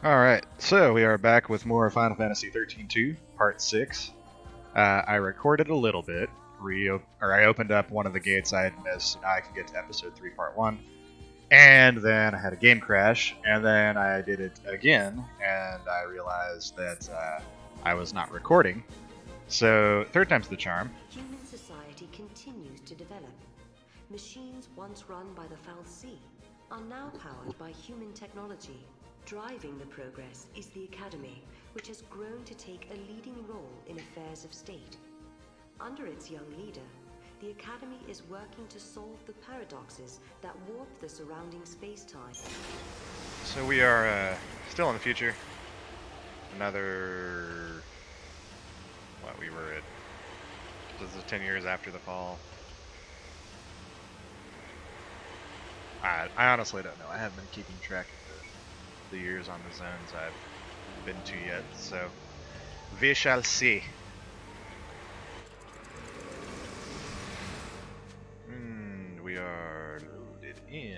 Alright, so we are back with more Final Fantasy XIII-2, Part 6. I recorded a little bit, I opened up one of the gates I had missed, so now I can get to Episode 3, Part 1. And then I had a game crash, and then I did it again, and I realized that I was not recording. So, third time's the charm. Human society continues to develop. Machines once run by the FFXIII are now powered by human technology. Driving the progress is the Academy, which has grown to take a leading role in affairs of state. Under its young leader, the Academy is working to solve the paradoxes that warp the surrounding space-time. So we are still in the future. Another... What, we were at... This is 10 years after the fall. I honestly don't know. I haven't been keeping track of the years on the zones I've been to yet, so we shall see. We are loaded in.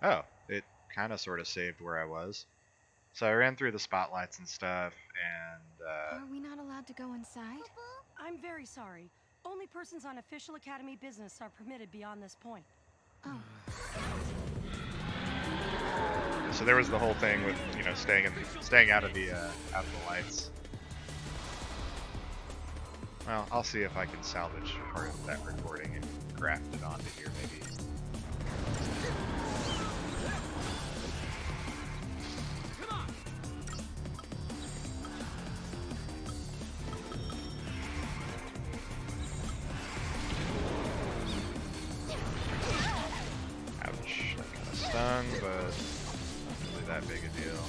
Oh, it kind of sort of saved where I was. So I ran through the spotlights and stuff, and Are we not allowed to go inside? I'm very sorry. Only persons on official Academy business are permitted beyond this point. Oh. So there was the whole thing with, you know, staying out of the lights. Well, I'll see if I can salvage part of that recording and graft it onto here, maybe. Ouch, that kind of stung, but not really that big a deal.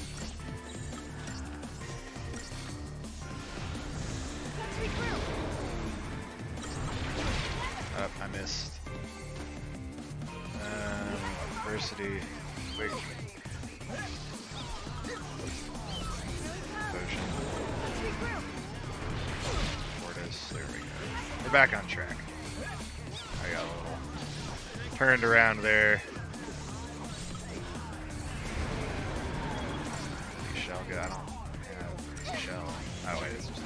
Oh, I missed. Adversity. Quick. Potion. Mortis. There we go. We're back on track. I got a little turned around there. Shell good. I don't have a shell. Oh wait, it's just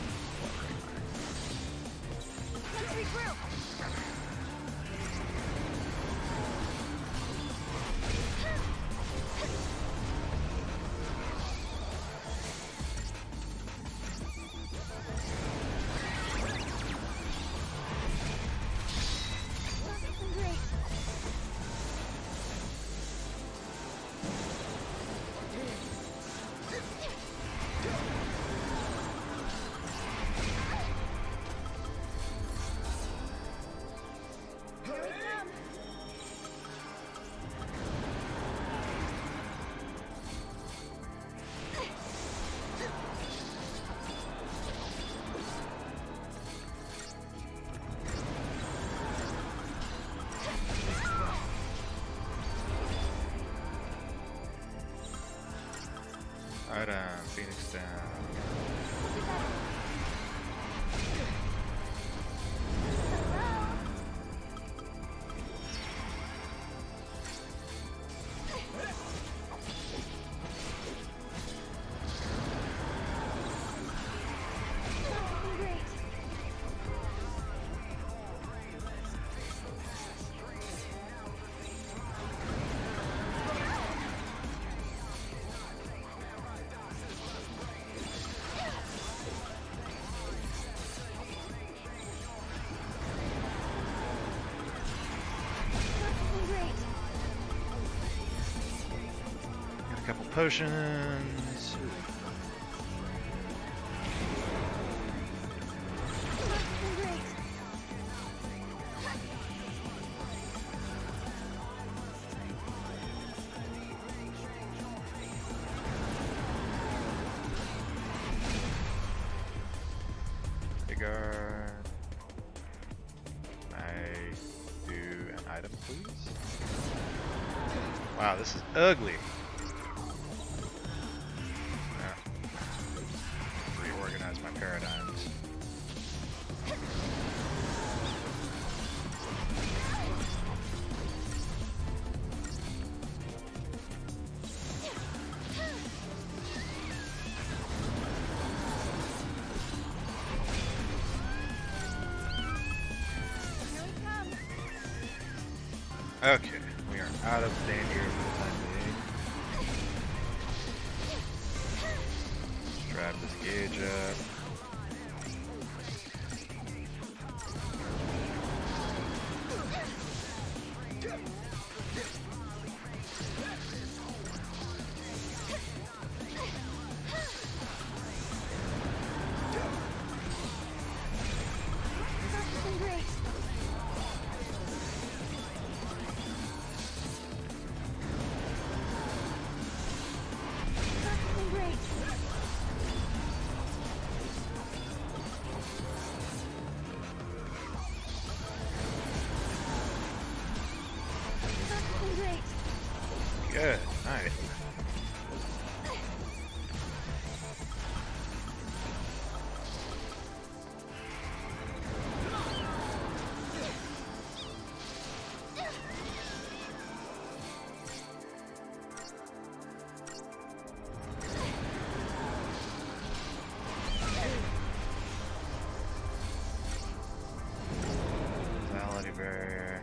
right on, Phoenix down. Got a couple potions. Bigger. I do an item, please? Wow, this is ugly. Reorganize my paradigms. Okay, we are out of danger for the time being. Strap this gauge up. Good, nice. Mentality barrier.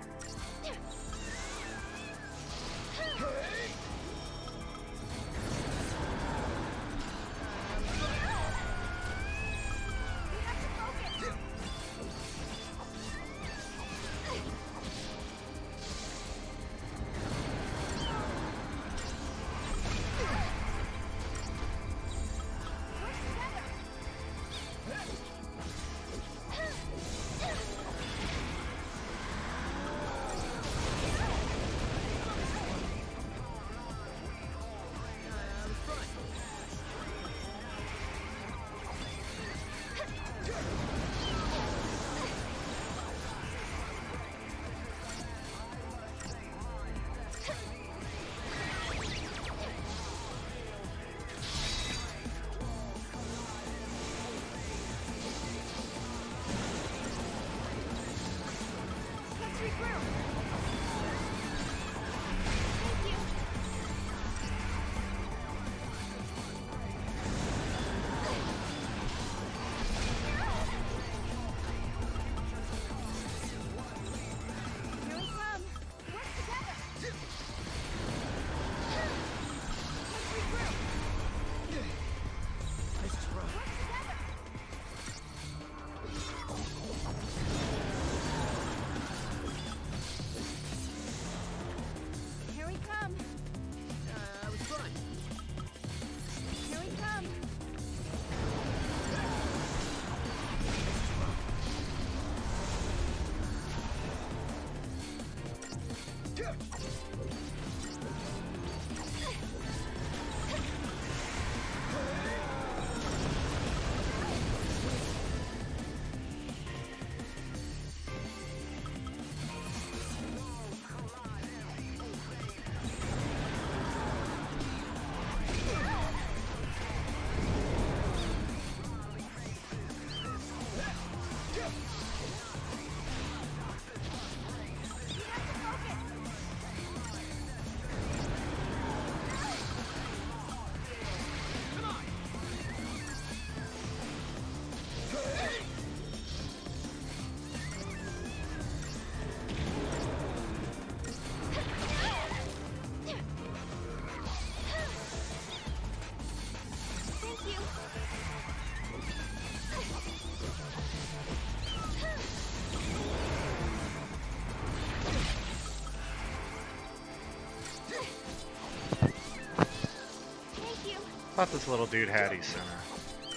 Thought this little dude had his center,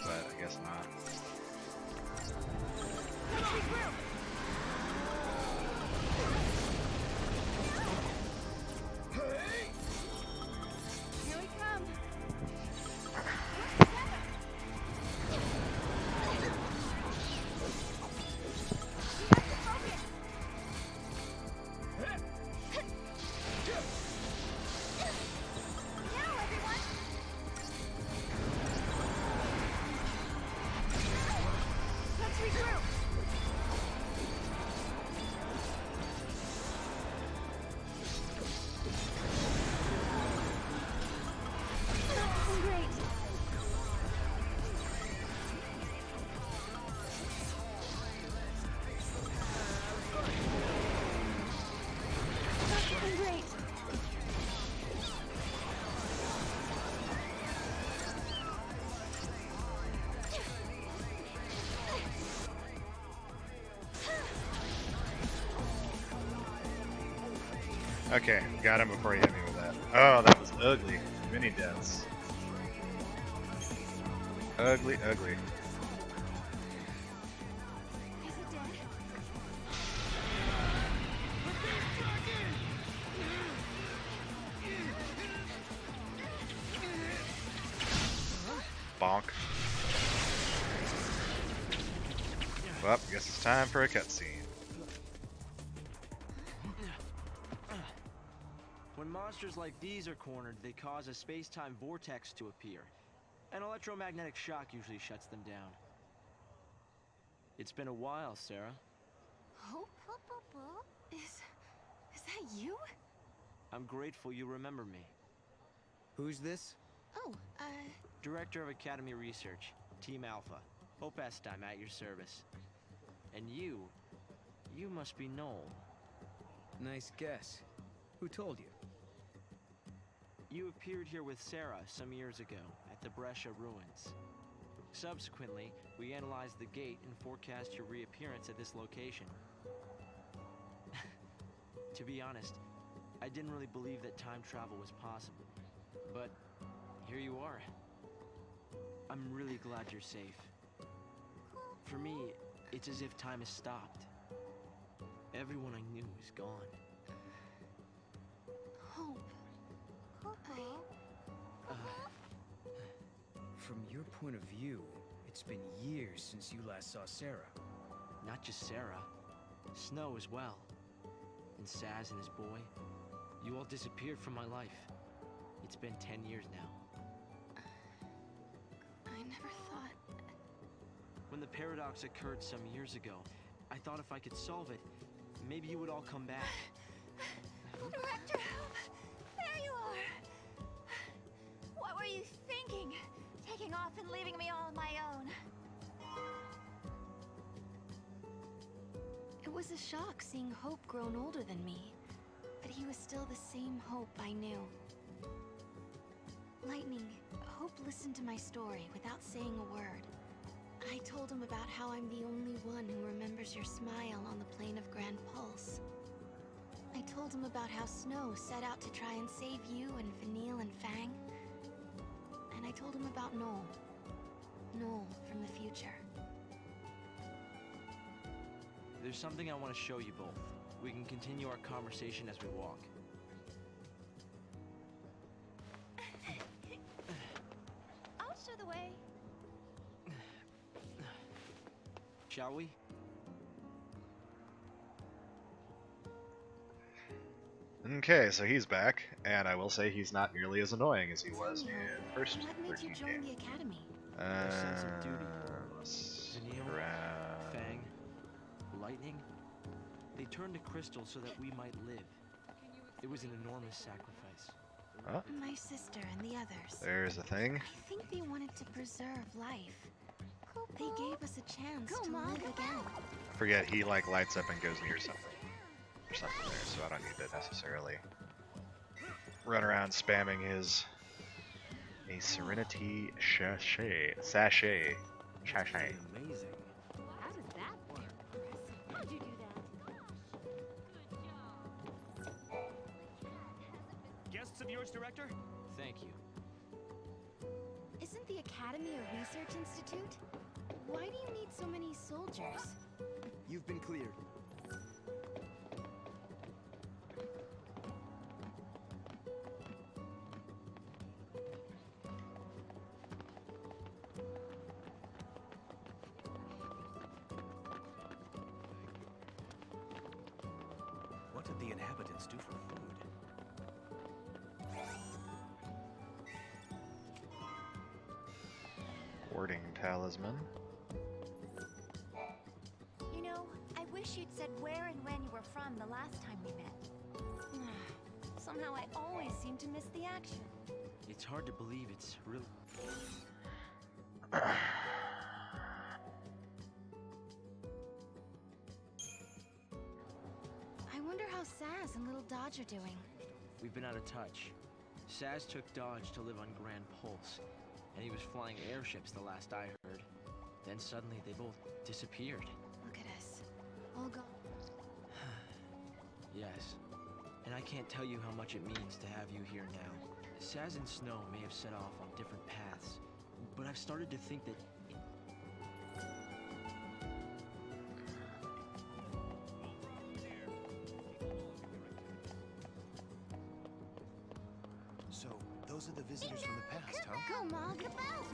but I guess not. Okay, got him before he hit me with that. Oh, that was ugly. Mini deaths. Ugly, ugly. Is it dead? Bonk. Well, guess it's time for a cutscene. When monsters like these are cornered, they cause a space-time vortex to appear. An electromagnetic shock usually shuts them down. It's been a while, Sarah. Hope? Is that you? I'm grateful you remember me. Who's this? Oh, Director of Academy Research, Team Alpha. Hope Estime at your service. And you must be Noel. Nice guess. Who told you? You appeared here with Sarah some years ago at the Brescia ruins. Subsequently, we analyzed the gate and forecast your reappearance at this location. To be honest, I didn't really believe that time travel was possible. But here you are. I'm really glad you're safe. For me, it's as if time has stopped. Everyone I knew is gone. Hope. From your point of view, it's been years since you last saw Sarah. Not just Sarah, Snow as well. And Saz and his boy. You all disappeared from my life. It's been 10 years now. I never thought... When the paradox occurred some years ago, I thought if I could solve it, maybe you would all come back. Director Hope! There you are! What were you thinking? Taking off and leaving me all on my own? It was a shock seeing Hope grown older than me. But he was still the same Hope I knew. Lightning, Hope listened to my story without saying a word. I told him about how I'm the only one who remembers your smile on the plane of Grand Pulse. I told him about how Snow set out to try and save you and Vanille and Fang. And I told him about Noel. Noel from the future. There's something I want to show you both. We can continue our conversation as we walk. I'll show the way. Shall we? Okay, so he's back, and I will say he's not nearly as annoying as he was in the first What made you 13 join game. the academy? A sense of duty. Vanille, Vanille, Fang, Lightning. They turned to crystal so that we might live. It was an enormous sacrifice. Oh, My sister and the others. there's a thing. I think they wanted to preserve life. They gave us a chance to live again. I forget, he like lights up and goes near something. Or something there, so I don't need to necessarily run around spamming his a Serenity sachet. Amazing. How did that work? How'd you do that? Guests of yours, Director? Thank you. Isn't the academy a research institute? Why do you need so many soldiers? You've been cleared. What did the inhabitants do for food? Warding talisman. You know, I wish you'd said where and when you were from the last time we met. Somehow I always seem to miss the action. It's hard to believe it's real. I wonder how Saz and Little Dodge are doing. We've been out of touch. Saz took Dodge to live on Grand Pulse, and he was flying airships the last I heard. Then suddenly they both disappeared. Look at us. All gone. Yes. And I can't tell you how much it means to have you here now. Saz and Snow may have set off on different paths, but I've started to think that... So, those are the visitors from the past, huh? Come on, come out!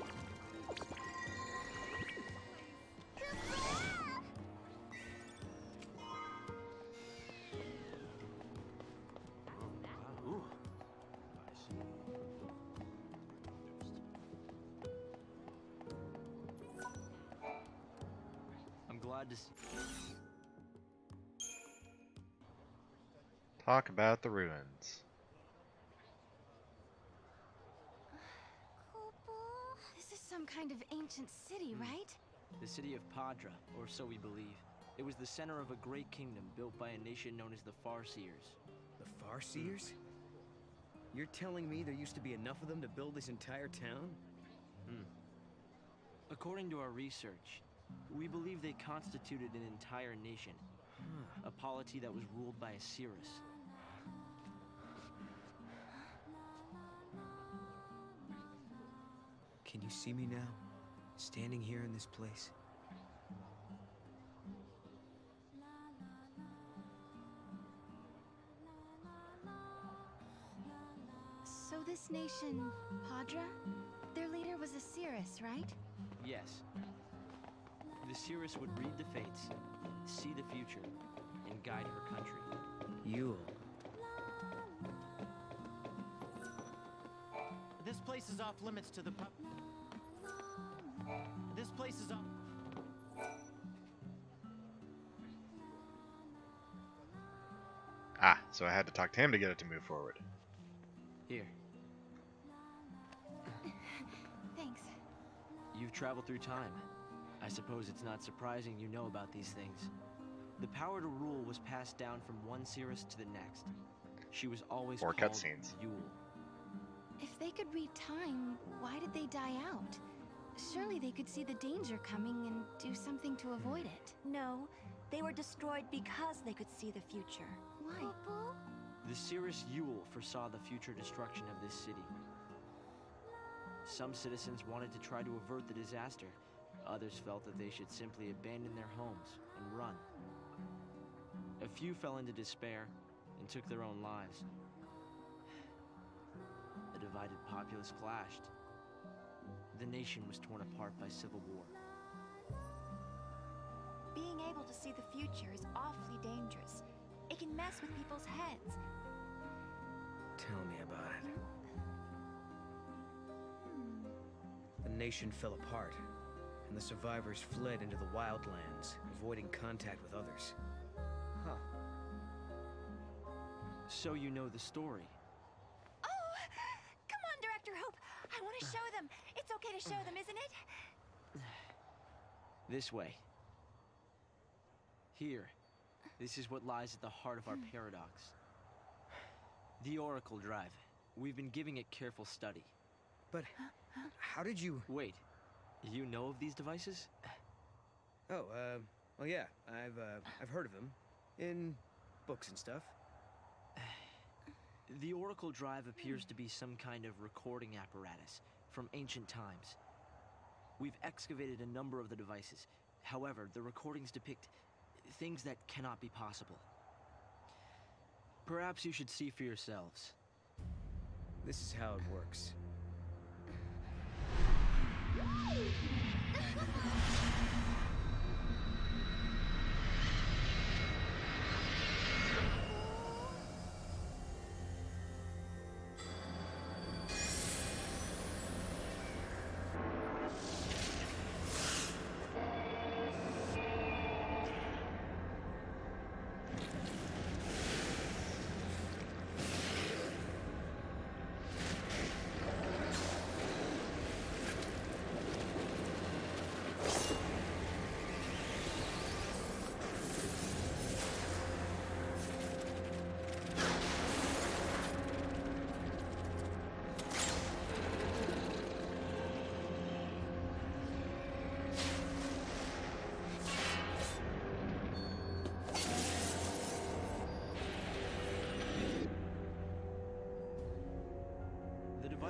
Ooh. I'm glad to see... Talk about the ruins. This is some kind of ancient city, right? The city of Padra, or so we believe. It was the center of a great kingdom built by a nation known as the Farseers. The Farseers? You're telling me there used to be enough of them to build this entire town? According to our research, we believe they constituted an entire nation. A polity that was ruled by a Cirrus. Can you see me now? Standing here in this place? So this nation, Padra, their leader was a Cirrus, right? Yes. The Cirrus would read the fates, see the future, and guide her country. Yule. This place is off limits to the pub. This place is off. Ah, so I had to talk to him to get it to move forward. Here, Thanks. you've traveled through time. I suppose it's not surprising you know about these things. The power to rule was passed down from one Cirrus to the next. She was always Or called cutscenes. Yule. If they could read time, why did they die out? Surely they could see the danger coming and do something to avoid it. No, they were destroyed because they could see the future. Why? The Cirrus Yule foresaw the future destruction of this city. Some citizens wanted to try to avert the disaster. Others felt that they should simply abandon their homes and run. A few fell into despair and took their own lives. A divided populace clashed. The nation was torn apart by civil war. Being able to see the future is awfully dangerous. It can mess with people's heads. Tell me about it. The nation fell apart, and the survivors fled into the wildlands, avoiding contact with others. Huh. So you know the story. Oh! Come on, Director Hope! I want to show them! It's okay to show them, isn't it? This way. Here. This is what lies at the heart of our paradox. The Oracle Drive. We've been giving it careful study. But how did you... Wait, you know of these devices? Oh, well, yeah, I've heard of them. In books and stuff. The Oracle Drive appears to be some kind of recording apparatus from ancient times. We've excavated a number of the devices. However, the recordings depict things that cannot be possible. Perhaps you should see for yourselves. This is how it works.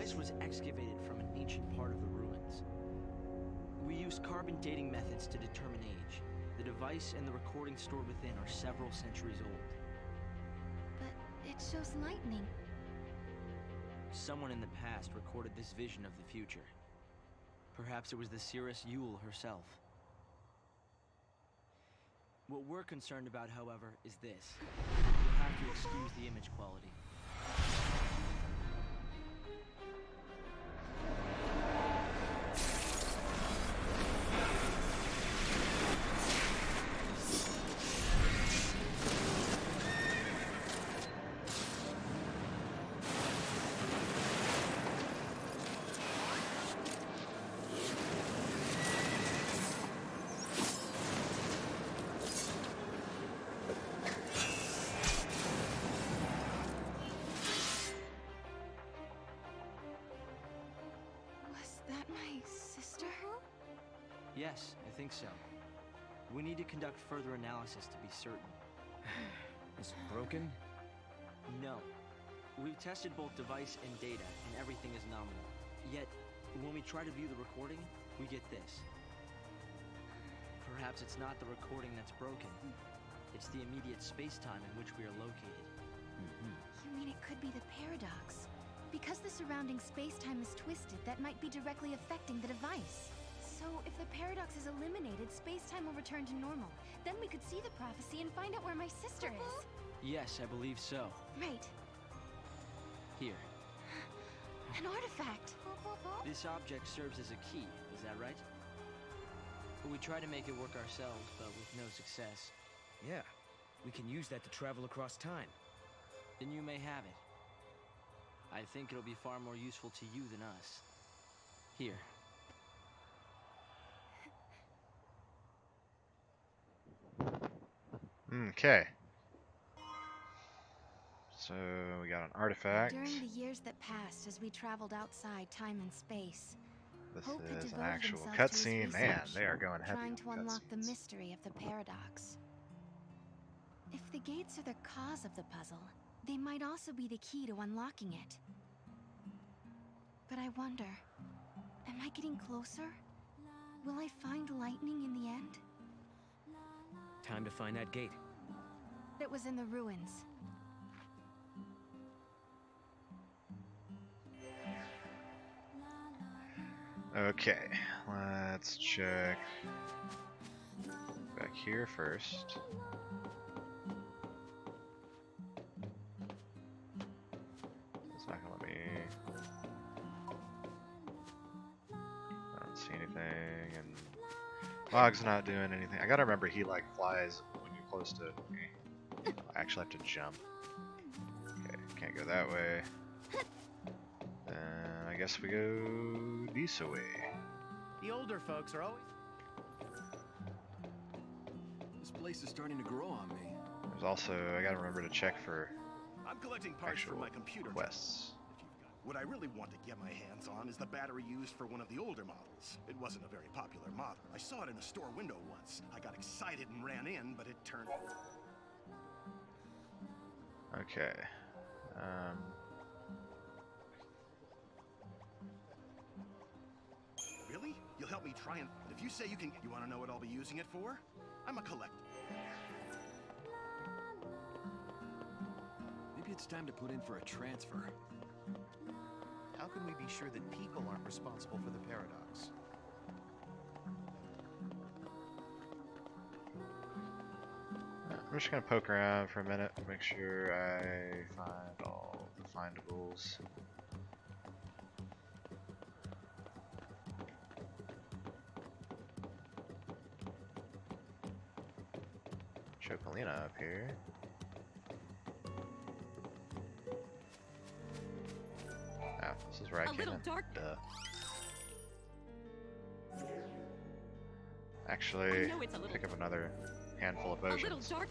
device was excavated from an ancient part of the ruins. We used carbon dating methods to determine age. The device and the recording stored within are several centuries old. But it shows lightning. Someone in the past recorded this vision of the future. Perhaps it was the Cirrus Yule herself. What we're concerned about, however, is this. You'll have to excuse the image quality. Yes, I think so. We need to conduct further analysis to be certain. Is it broken? No. We've tested both device and data, and everything is nominal. Yet, when we try to view the recording, we get this. Perhaps it's not the recording that's broken. It's the immediate space-time in which we are located. You mean it could be the paradox? Because the surrounding space-time is twisted, that might be directly affecting the device. So, if the paradox is eliminated, space-time will return to normal. Then we could see the prophecy and find out where my sister is. Yes, I believe so. Right. Here. An artifact. This object serves as a key, is that right? We try to make it work ourselves, but with no success. Yeah. We can use that to travel across time. Then you may have it. I think it'll be far more useful to you than us. Here. Okay. So we got an artifact. During the years that passed as we traveled outside time and space, This Hope had is an devoted actual himself to his cutscene. Man, research, they are going heavy trying on to unlock the cutscenes. mystery of the paradox. If the gates are the cause of the puzzle, they might also be the key to unlocking it. But I wonder, am I getting closer? Will I find lightning in the end? Time to find that gate. It was in the ruins. Okay, let's check back here first. It's not gonna let me. I don't see anything, and Log's not doing anything. I gotta remember he like flies when you're close to me. I actually have to jump. Okay, can't go that way. I guess we go this way. The older folks are always... This place is starting to grow on me. There's also, I gotta remember to check for I'm collecting parts for actual my computer. quests. If you've got... What I really want to get my hands on is the battery used for one of the older models. It wasn't a very popular model. I saw it in a store window once. I got excited and ran in, but it turned... Okay. Really? You'll help me try and... If you say you can... You want to know what I'll be using it for? I'm a collector. Maybe it's time to put in for a transfer. How can we be sure that people aren't responsible for the paradox? I'm just gonna poke around for a minute to make sure I find all the findables. Chocolina up here. Oh, this is where I came little in. dark. Duh. I Actually, know it's a little- pick up another handful of A little potions. dark.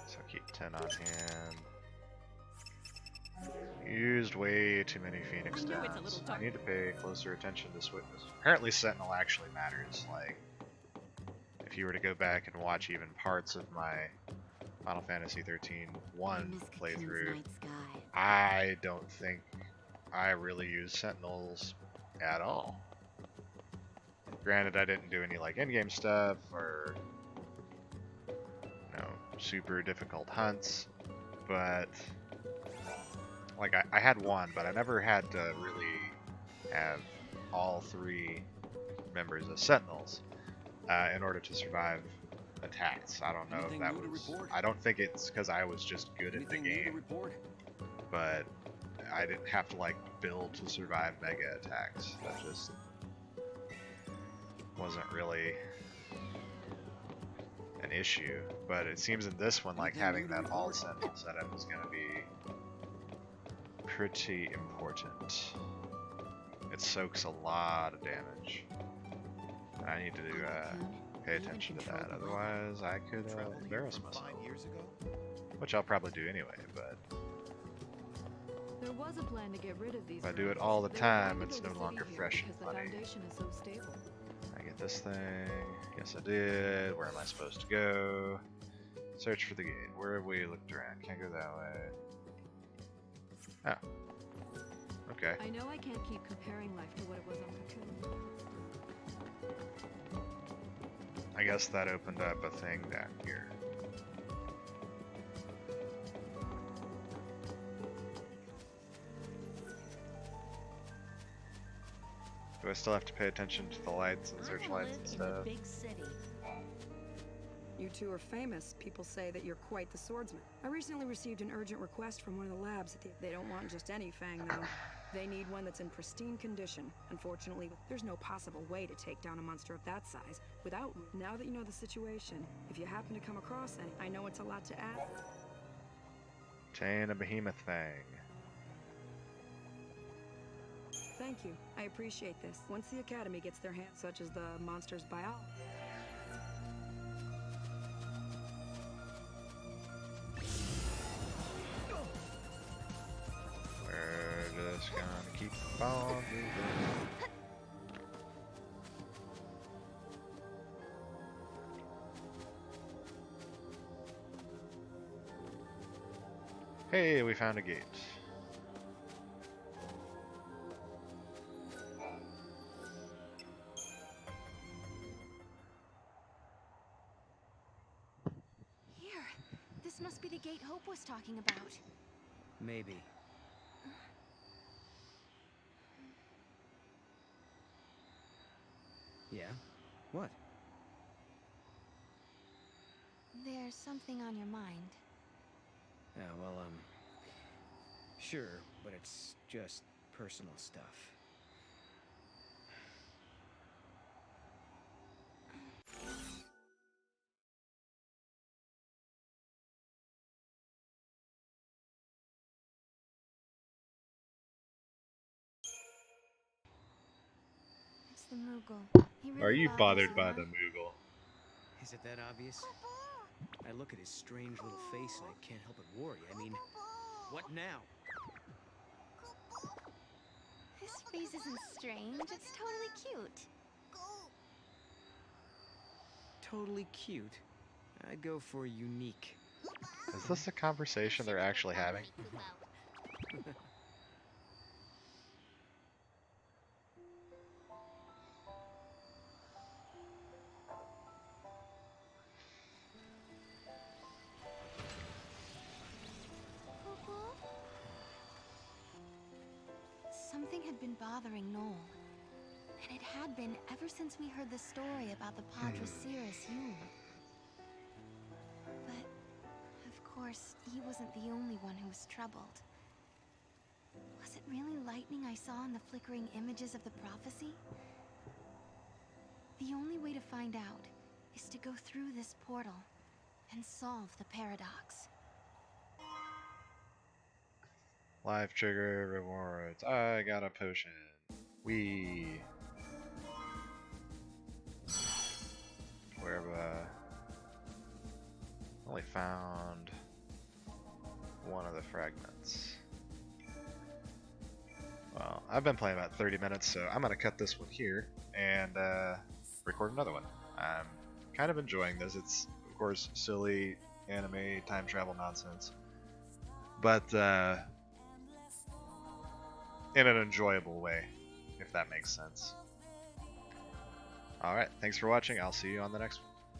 So keep 10 on hand. Used way too many Phoenix I know it's a Downs. little I dark. need to pay closer attention to this witness. Apparently Sentinel actually matters, like, if you were to go back and watch even parts of my Final Fantasy 13 1 playthrough, I don't think I really used Sentinels at all. Granted, I didn't do any like endgame stuff or super difficult hunts, but like I had one, but I never had to really have all 3 members as Sentinels in order to survive attacks. I don't know if that was... I don't think it's because I was just good at the game, but I didn't have to like build to survive mega attacks. That just wasn't really an issue. But it seems in this one, like having that all Sentinel setup is going to be pretty important. It soaks a lot of damage. I need to pay attention to that, otherwise I could embarrass myself. Which I'll probably do anyway, but there was a plan to get rid of these. If I do it all the time, it's no longer fresh and funny. I get this thing. Yes, I did. Where am I supposed to go? Search for the gate. Where have we looked around? Can't go that way. Oh. Okay. I know I can't keep comparing life to what it was on Cocoon. I guess that opened up a thing down here. Do I still have to pay attention to the lights and searchlights and stuff? Big city. You two are famous. People say that you're quite the swordsman. I recently received an urgent request from one of the labs. They don't want just any fang, though. They need one that's in pristine condition. Unfortunately, there's no possible way to take down a monster of that size without... Now that you know the situation, if you happen to come across any, I know it's a lot to ask. Chain a behemoth fang. Thank you. I appreciate this. Once the Academy gets their hands, such as the monster's biology. We're just gonna keep on moving. Hey, we found a gate. This must be the gate Hope was talking about. Maybe. Yeah? What? There's something on your mind. Yeah, well, sure, but it's just personal stuff. It's the Moogle. Are you bothered by the Moogle? Is it that obvious? I look at his strange little face and I can't help but worry. I mean, what now? His face isn't strange, it's totally cute. Totally cute? I'd go for unique. Is this a conversation they're actually having? Something had been bothering Noel. And it had been ever since we heard the story about the Padre Cirrus Yule. But, of course, he wasn't the only one who was troubled. Was it really lightning I saw in the flickering images of the prophecy? The only way to find out is to go through this portal and solve the paradox. Life trigger rewards. I got a potion. We. Where have only found one of the fragments. Well, I've been playing about 30 minutes, so I'm gonna cut this one here and record another one. kind of enjoying this. It's, of course, silly anime time travel nonsense, but in an enjoyable way, if that makes sense. Alright, thanks for watching. I'll see you on the next one.